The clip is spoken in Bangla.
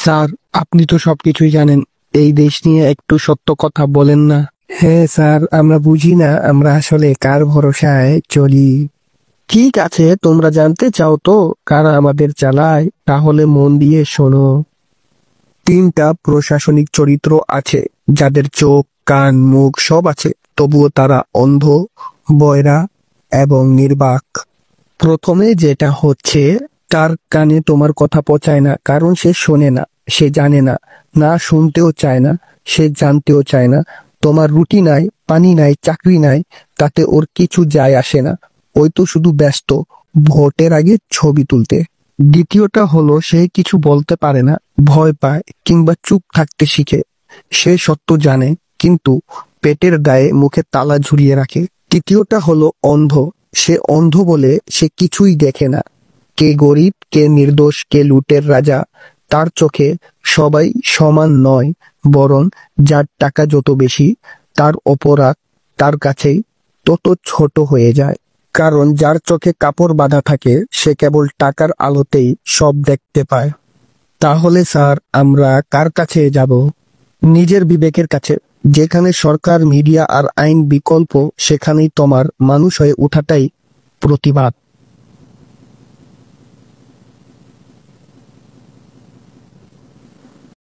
স্যার, আপনি তো সবকিছুই জানেন, এই দেশ নিয়ে একটু সত্য কথা বলেন না। হ্যাঁ স্যার, আমরা বুঝি না আমরা আসলে কার ভরসায় চলি। ঠিক আছে, তোমরা জানতে চাও তো কারা আমাদের চালায়? তাহলে মন দিয়ে শোনো। তিনটা প্রশাসনিক চরিত্র আছে, যাদের চোখ, কান, মুখ সব আছে, তবুও তারা অন্ধ, বয়রা এবং নির্বাক। প্রথমে যেটা হচ্ছে, তার কানে তোমার কথা পৌঁছায় না, কারণ সে শোনে না, সে জানে না, না শুনতেও চায় না, সে জানতেও চায় না। তোমার রুটি নাই, পানি নাই, চাকরি নাই, তাতে ওর কিছু যায় আসে না। ওই তো শুধু ব্যস্ত ভোটের আগে ছবি তুলতে। দ্বিতীয়টা হলো, সে কিছু বলতে পারে না, ভয় পায় কিংবা চুপ থাকতে শিখে। সে সত্য জানে, কিন্তু পেটের গায়ে মুখে তালা ঝুলিয়ে রাখে। তৃতীয়টা হলো অন্ধ। সে অন্ধ বলে সে কিছুই দেখে না, কে গরিব, কে নির্দোষ, কে লুটের রাজা। তার চোখে সবাই সমান নয়, বরং যার টাকা যত বেশি, তার অপরাধ তার কাছেই তত ছোট হয়ে যায়। কারণ যার চোখে কাপড় বাঁধা থাকে, সে কেবল টাকার আলোতেই সব দেখতে পায়। তাহলে স্যার, আমরা কার কাছে যাব? নিজের বিবেকের কাছে। যেখানে সরকার, মিডিয়া আর আইন বিকল্প, সেখানেই তোমার মানুষ হয়ে ওঠাটাই প্রতিবাদ।